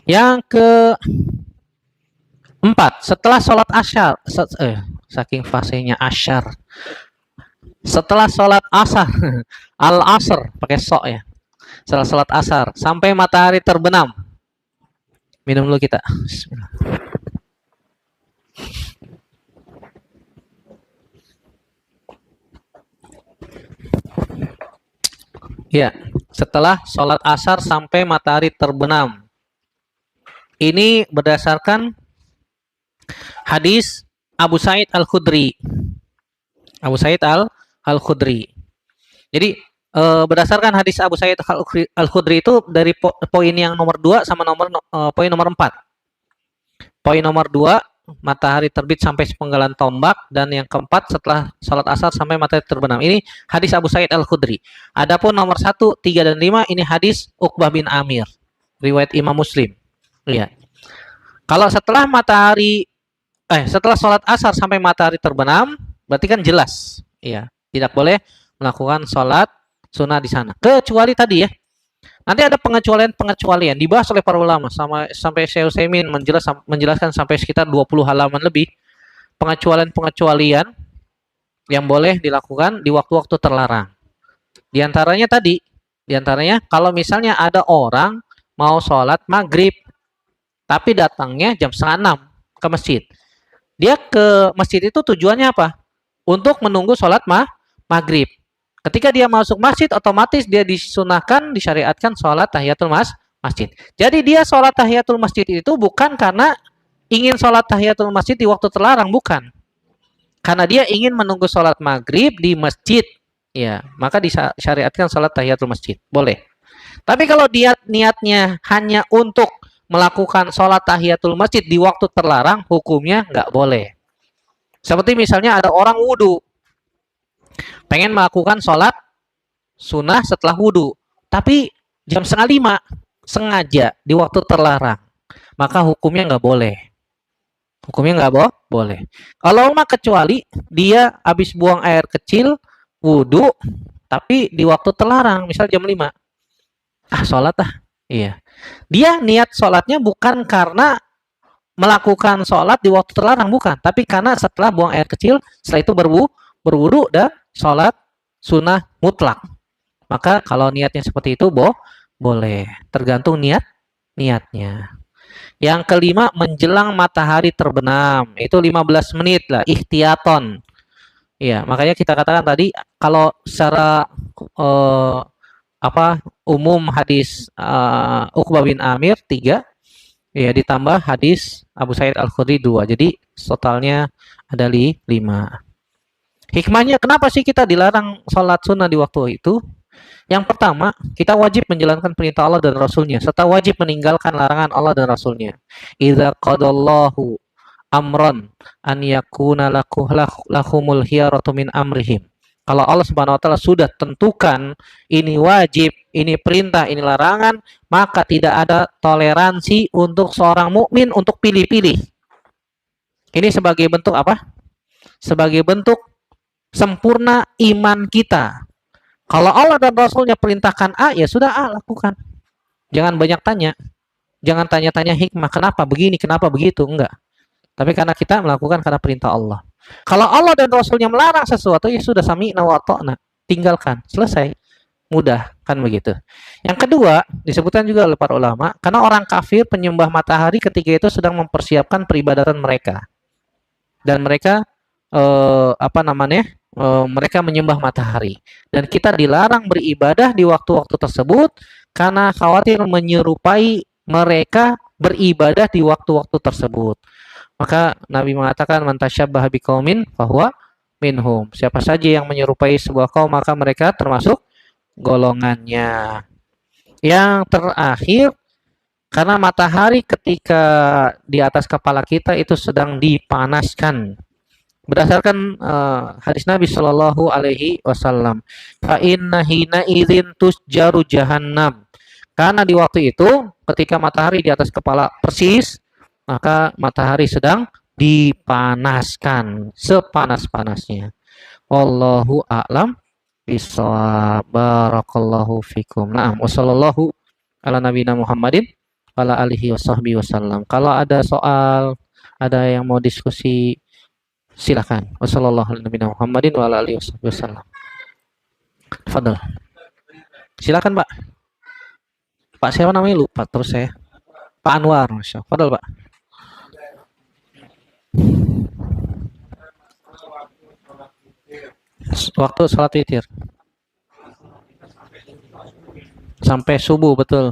Yang keempat, setelah sholat asyar, saking fasenya asyar. Setelah sholat asar, al-asr, pakai sok ya. Setelah sholat asar, sampai matahari terbenam. Minum dulu kita. Bismillah. Ya, setelah sholat asar sampai matahari terbenam. Ini berdasarkan hadis Abu Sa'id Al-Khudri. Abu Sa'id Al-Khudri. Jadi berdasarkan hadis Abu Sa'id Al-Khudri itu dari poin yang nomor 2 sama poin nomor 4. Poin nomor 2, matahari terbit sampai sepenggalan tombak, dan yang keempat setelah salat asar sampai matahari terbenam. Ini hadis Abu Sa'id Al-Khudri. Adapun nomor 1, 3 dan 5 ini hadis Uqbah bin Amir, riwayat Imam Muslim. Lihat. Kalau setelah setelah sholat asar sampai matahari terbenam, berarti kan jelas, tidak boleh melakukan sholat sunnah di sana. Kecuali tadi nanti ada pengecualian dibahas oleh para ulama sampai Syekh Utsaimin menjelaskan sampai sekitar 20 halaman lebih pengecualian yang boleh dilakukan di waktu-waktu terlarang. Di antaranya kalau misalnya ada orang mau sholat maghrib tapi datangnya jam 5:30 ke masjid. Dia ke masjid itu tujuannya apa? Untuk menunggu sholat maghrib. Ketika dia masuk masjid, otomatis dia disyariatkan sholat tahiyatul masjid. Jadi dia sholat tahiyatul masjid itu bukan karena ingin sholat tahiyatul masjid di waktu terlarang, bukan. Karena dia ingin menunggu sholat maghrib di masjid. Maka disyariatkan sholat tahiyatul masjid. Boleh. Tapi kalau dia niatnya hanya untuk melakukan sholat tahiyatul masjid di waktu terlarang, hukumnya nggak boleh. Seperti misalnya ada orang wudhu, pengen melakukan sholat sunnah setelah wudhu, tapi jam 4:30 sengaja di waktu terlarang, maka hukumnya nggak boleh. Hukumnya nggak boleh. Kalau kecuali dia habis buang air kecil, wudhu, tapi di waktu terlarang, misal jam 5, sholat dia niat sholatnya bukan karena melakukan sholat di waktu terlarang, bukan, tapi karena setelah buang air kecil, setelah itu berwudu dan sholat sunnah mutlak. Maka kalau niatnya seperti itu boleh, tergantung niatnya. Yang kelima, menjelang matahari terbenam, itu 15 menit lah, ikhtiyaton. Makanya kita katakan tadi, kalau secara umum hadis Uqbah bin Amir 3, ditambah hadis Abu Sa'id Al-Khudri 2, jadi totalnya ada 5. Hikmahnya kenapa sih kita dilarang sholat sunnah di waktu itu? Yang pertama, kita wajib menjalankan perintah Allah dan Rasulnya, serta wajib meninggalkan larangan Allah dan Rasulnya. Idza qadallahu amran an yakuna lahumul khiyaratu min amrihim. Kalau Allah Subhanahu wa taala sudah tentukan ini wajib, ini perintah, ini larangan, maka tidak ada toleransi untuk seorang mukmin untuk pilih-pilih. Ini sebagai bentuk apa? Sebagai bentuk sempurna iman kita. Kalau Allah dan Rasulnya perintahkan A, ya sudah A lakukan. Jangan banyak tanya. Jangan tanya-tanya hikmah, kenapa begini, kenapa begitu, enggak. Tapi karena kita melakukan karena perintah Allah. Kalau Allah dan Rasulnya melarang sesuatu, ya sudah sami'na wa ta'na. Tinggalkan, selesai. Mudah, kan begitu. Yang kedua, disebutkan juga oleh para ulama, karena orang kafir penyembah matahari ketika itu sedang mempersiapkan peribadatan mereka. Dan mereka mereka menyembah matahari, dan kita dilarang beribadah di waktu-waktu tersebut karena khawatir menyerupai mereka beribadah di waktu-waktu tersebut. Maka Nabi mengatakan, man tasyabbaha biqaumin fahuwa minhum. Siapa saja yang menyerupai sebuah kaum, maka mereka termasuk golongannya. Yang terakhir, karena matahari ketika di atas kepala kita itu sedang dipanaskan. Berdasarkan hadis Nabi Shallallahu Alaihi Wasallam, fa inna hina idzin tusjaru jahannam. Karena di waktu itu, ketika matahari di atas kepala persis, maka matahari sedang dipanaskan sepanas-panasnya. Wallahu a'lam bishawab. Barakallahu fikum. Naam, wassallallahu ala nabiyina Muhammadin ala alihi wasahbihi wasallam. Kalau ada soal, ada yang mau diskusi, silakan. Wassallallahu ala nabiyina Muhammadin wa ala alihi wasahbihi wasallam. Fadal. Silakan, Pak. Pak siapa namanya, lupa terus saya. Pak Anwar, Masya Allah. Fadal, Pak. Waktu sholat witir sampai subuh, betul.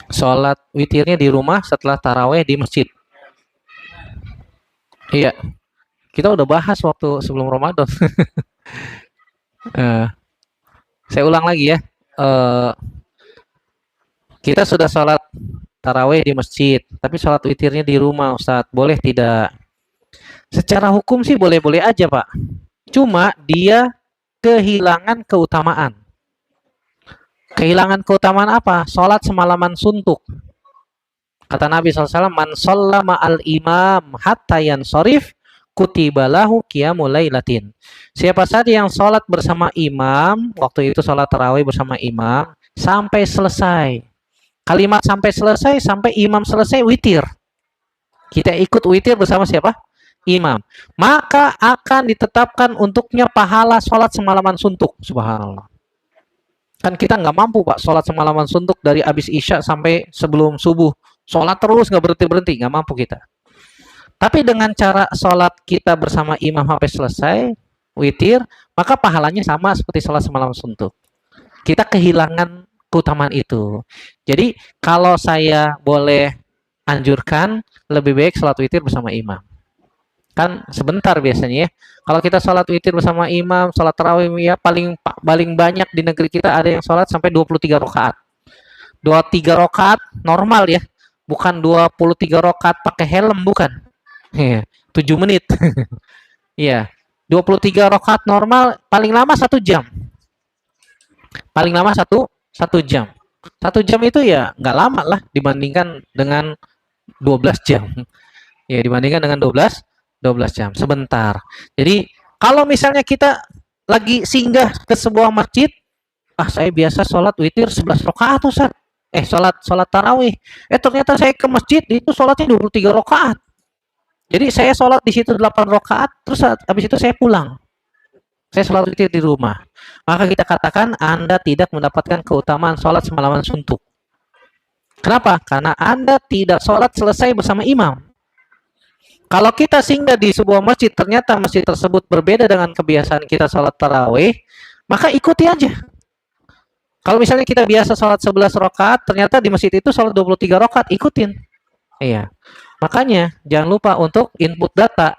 Sholat witirnya di rumah setelah taraweh di masjid. Iya, kita udah bahas waktu sebelum Ramadan. Saya ulang lagi ya. Kita sudah sholat taraweh di masjid, tapi sholat witirnya di rumah, Ustadz. Boleh tidak? Secara hukum sih boleh-boleh aja, Pak. Cuma dia kehilangan keutamaan. Kehilangan keutamaan apa? Sholat semalaman suntuk. Kata Nabi SAW, man sholla ma'al imam hatta yansorif kutibalahu qiyamul lailatin. Siapa saja yang sholat bersama imam, waktu itu sholat tarawih bersama imam, sampai selesai. Kalimat sampai selesai, sampai imam selesai witir. Kita ikut witir bersama siapa? Imam. Maka akan ditetapkan untuknya pahala sholat semalaman suntuk. Subhanallah. Kan kita nggak mampu, Pak, sholat semalaman suntuk dari abis isya sampai sebelum subuh. Sholat terus nggak berhenti-berhenti, nggak mampu kita. Tapi dengan cara sholat kita bersama imam sampai selesai, witir, maka pahalanya sama seperti sholat semalam suntuk. Kita kehilangan keutamaan itu. Jadi kalau saya boleh anjurkan, lebih baik sholat witir bersama imam. Kan sebentar biasanya ya. Kalau kita sholat witir bersama imam, sholat tarawih ya paling banyak di negeri kita ada yang sholat sampai 23 rakaat. 23 rakaat normal ya. Bukan 23 rakaat pakai helm, bukan. 7 menit. Iya. 23 rakaat normal paling lama 1 jam. Paling lama 1 jam. 1 jam itu ya nggak lama lah dibandingkan dengan 12 jam. Ya, dibandingkan dengan 12 jam, sebentar. Jadi kalau misalnya kita lagi singgah ke sebuah masjid, saya biasa sholat witir 11 rakaat, Ustaz. Sholat tarawih. Ternyata saya ke masjid itu sholatnya 23 rakaat. Jadi saya sholat di situ 8 rakaat, terus habis itu saya pulang. Saya sholat witir di rumah. Maka kita katakan Anda tidak mendapatkan keutamaan sholat semalaman suntuk. Kenapa? Karena Anda tidak sholat selesai bersama imam. Kalau kita singgah di sebuah masjid, ternyata masjid tersebut berbeda dengan kebiasaan kita sholat tarawih, maka ikuti aja. Kalau misalnya kita biasa sholat 11 rakaat, ternyata di masjid itu sholat 23 rakaat, ikutin. Iya. Makanya jangan lupa untuk input data.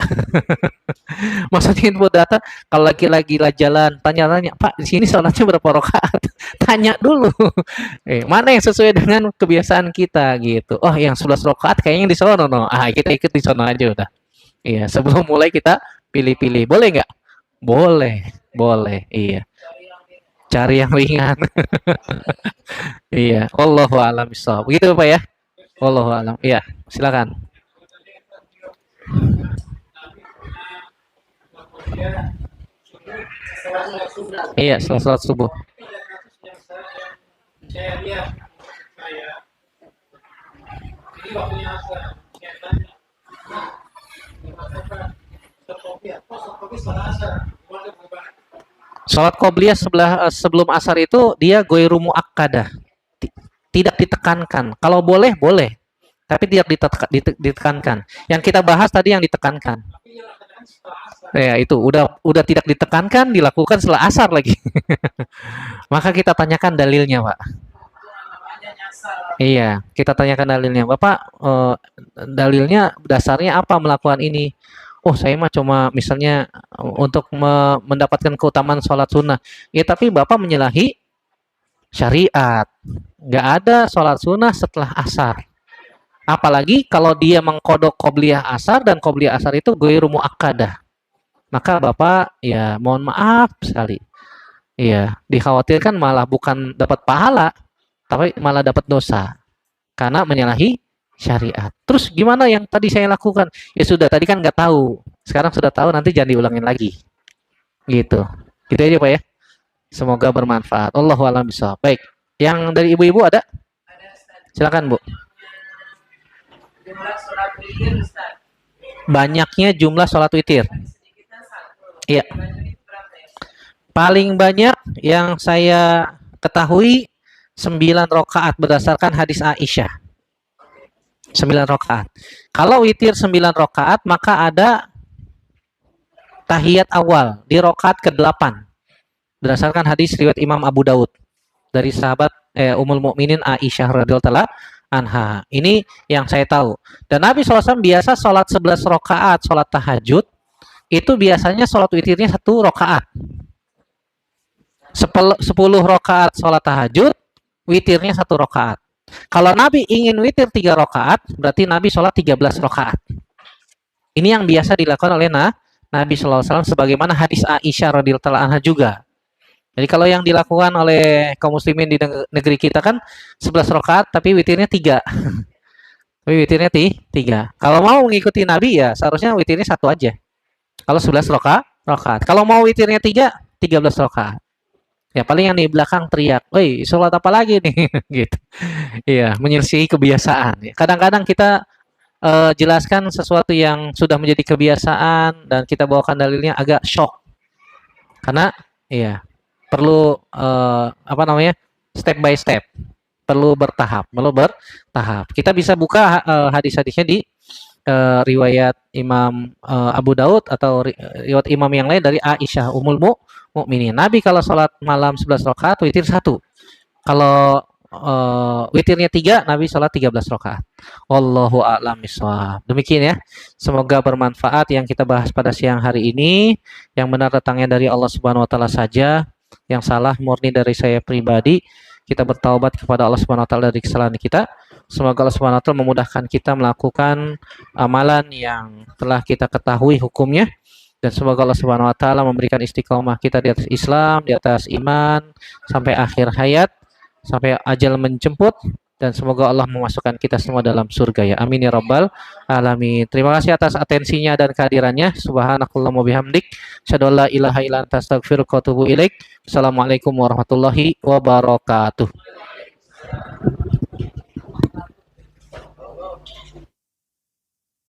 Maksudnya input data, kalau lagi jalan, tanya-tanya, Pak, di sini sholatnya berapa rakaat? Tanya dulu. Mana yang sesuai dengan kebiasaan kita gitu. Oh, yang 11 rakaat kayaknya di sono, no. Kita ikut di sono aja udah. Iya, sebelum mulai kita pilih-pilih. Boleh nggak? Boleh. Iya. Cari yang ringan. Iya, Allahu a'lam bishawab. Begitu, Pak ya. Wallahu alam. Iya, silakan. Iya, setelah sholat subuh. Sholat qobliyah sebelum asar itu dia goiru muakkadah. Tidak ditekankan. Kalau boleh, boleh. Tapi tidak ditekankan. Yang kita bahas tadi yang ditekankan. Ya, itu udah tidak ditekankan dilakukan setelah asar lagi. Maka kita tanyakan dalilnya, Pak. Iya, kita tanyakan dalilnya. Bapak, dalilnya dasarnya apa melakukan ini? Oh, saya mah cuma misalnya untuk mendapatkan keutamaan sholat sunnah. Ya, tapi Bapak menyalahi syariat. Nggak ada sholat sunnah setelah asar. Apalagi kalau dia mengkodok qobliyah asar dan qobliyah asar itu ghairu muakkadah. Maka Bapak ya mohon maaf sekali. Iya, dikhawatirkan malah bukan dapat pahala, tapi malah dapat dosa karena menyalahi syariat. Terus gimana yang tadi saya lakukan? Ya sudah, tadi kan nggak tahu. Sekarang sudah tahu, nanti jangan diulangin lagi. Gitu. Gitu aja Pak ya. Semoga bermanfaat. Allahu a'lam bishawab. Baik. Yang dari ibu-ibu ada? Silakan Bu. Banyaknya jumlah sholat witir. Iya. Paling banyak yang saya ketahui 9 rakaat berdasarkan hadis Aisyah. 9 rakaat. Kalau witir 9 rakaat, maka ada tahiyat awal di rakaat ke-8. Berdasarkan hadis riwayat Imam Abu Daud dari sahabat Ummul Mukminin Aisyah radhiyallahu anha. Ini yang saya tahu. Dan Nabi SAW biasa sholat 11 rakaat, sholat tahajud, itu biasanya sholat witirnya 1 rakaat. 10 rakaat sholat tahajud, witirnya 1 rakaat. Kalau Nabi ingin witir 3 rakaat, berarti Nabi sholat 13 rakaat. Ini yang biasa dilakukan oleh Nabi SAW sebagaimana hadis Aisyah radhiyallahu anha juga. Jadi kalau yang dilakukan oleh kaum muslimin di negeri kita kan 11 rakaat tapi witirnya 3. Tapi witirnya 3. Kalau mau mengikuti Nabi ya seharusnya witirnya 1 aja. Kalau 11 rakaat. Kalau mau witirnya 3, 13 rakaat. Ya paling yang di belakang teriak, "Woi, sholat apa lagi nih?" gitu. Iya, menyelisihi kebiasaan. Kadang-kadang kita jelaskan sesuatu yang sudah menjadi kebiasaan dan kita bawakan dalilnya agak shock. Karena iya, perlu apa namanya? Step by step. Perlu bertahap. Kita bisa buka hadis-hadisnya di riwayat Imam Abu Daud atau riwayat imam yang lain dari Aisyah Ummul Mukminin. Nabi kalau sholat malam 11 rakaat, witir 1. Kalau witirnya 3, Nabi sholat 13 rakaat. Wallahu a'lam bishawab. Demikian ya. Semoga bermanfaat yang kita bahas pada siang hari ini. Yang benar datangnya dari Allah Subhanahu wa taala saja. Yang salah murni dari saya pribadi. Kita bertaubat kepada Allah Subhanahu wa taala dari kesalahan kita. Semoga Allah Subhanahu wa taala memudahkan kita melakukan amalan yang telah kita ketahui hukumnya, dan semoga Allah Subhanahu wa taala memberikan istiqomah kita di atas Islam, di atas iman sampai akhir hayat, sampai ajal menjemput, dan semoga Allah memasukkan kita semua dalam surga ya. Amin ya rabbal alamin. Terima kasih atas atensinya dan kehadirannya. Subhanakallahumma bihamdik, asyhadu an la ilaha illa anta astaghfiruka wa atubu ilaik. Assalamualaikum warahmatullahi wabarakatuh.